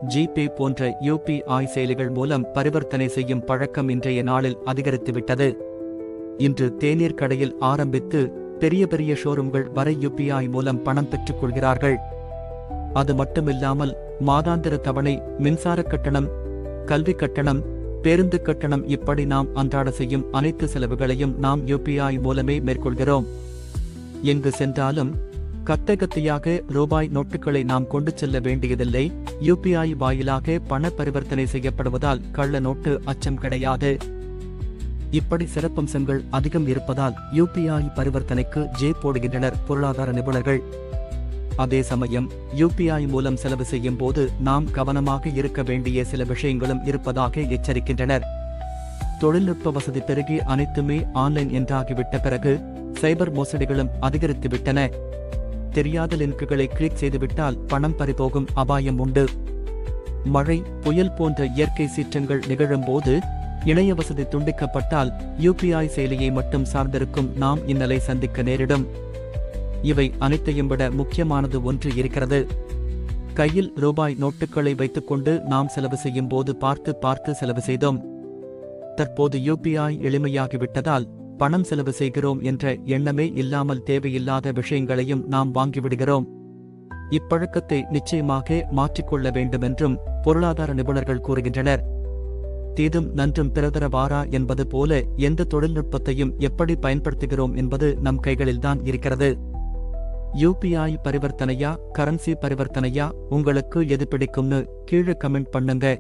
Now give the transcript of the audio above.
GPay போன்ற UPI செயலிகள் மூலம் பரிவர்த்தனை செய்யும் பழக்கம் இன்றைய நாளில் அதிகரித்துவிட்டது. இன்று தேநீர் கடையில் ஆரம்பித்து பெரிய பெரிய ஷோரூம்கள் வரை யுபிஐ மூலம் பணம் பெற்றுக் கொள்கிறார்கள். அது மட்டுமில்லாமல் மாதாந்திர தவணை, மின்சார கட்டணம், கல்வி கட்டணம், பேருந்து கட்டணம் இப்படி நாம் அன்றாட செய்யும் அனைத்து செலவுகளையும் நாம் யுபிஐ மூலமே மேற்கொள்கிறோம். எங்கு சென்றாலும் கத்தையாக ரூபாய் நோட்டுகளை நாம் கொண்டு செல்ல வேண்டியதில்லை. யுபிஐ வாயிலாக பண பரிவர்த்தனை செய்யப்படுவதால் கள்ள நோட்டு அச்சம் கிடையாது. இப்படி சிறப்பம்சங்கள் அதிகம் இருப்பதால் யுபிஐ பரிவர்த்தனைக்கு ஜே போடுகின்றனர் பொருளாதார நிபுணர்கள். அதே சமயம் யுபிஐ மூலம் செலவு செய்யும் போது நாம் கவனமாக இருக்க வேண்டிய சில விஷயங்களும் இருப்பதாக எச்சரிக்கின்றனர். தொழில்நுட்ப வசதி பெருகி அனைத்துமே ஆன்லைன் என்றாகிவிட்ட பிறகு சைபர் மோசடிகளும் அதிகரித்துவிட்டன. தெரியாத லிங்குகளை கிளிக் செய்துவிட்டால் பணம் பறிபோகும் அபாயம் உண்டு. மழை, புயல் போன்ற இயற்கை சீற்றங்கள் நிகழும்போது இணைய வசதி துண்டிக்கப்பட்டால் யுபிஐ செயலியை மட்டும் சார்ந்திருக்கும் நாம் இன்னலை சந்திக்க நேரிடும். இவை அனைத்தையும் விட முக்கியமானது ஒன்று இருக்கிறது. கையில் ரூபாய் நோட்டுகளை வைத்துக்கொண்டு நாம் செலவு செய்யும் போது பார்த்து செலவு செய்தோம். தற்போது யுபிஐ எளிமையாகிவிட்டதால் பணம் செலவு செய்கிறோம் என்ற எண்ணமே இல்லாமல் தேவையில்லாத விஷயங்களையும் நாம் வாங்கிவிடுகிறோம். இப்பழக்கத்தை நிச்சயமாக மாற்றிக்கொள்ள வேண்டுமென்றும் பொருளாதார நிபுணர்கள் கூறுகின்றனர். தீதும் நன்றும் பிறதரவாரா என்பது போல எந்த தொழில்நுட்பத்தையும் எப்படி பயன்படுத்துகிறோம் என்பது நம் கைகளில்தான் இருக்கிறது. யுபிஐ பரிவர்த்தனையா, கரன்சி பரிவர்த்தனையா, உங்களுக்கு எது பிடிக்கும்னு கீழே கமெண்ட் பண்ணுங்க.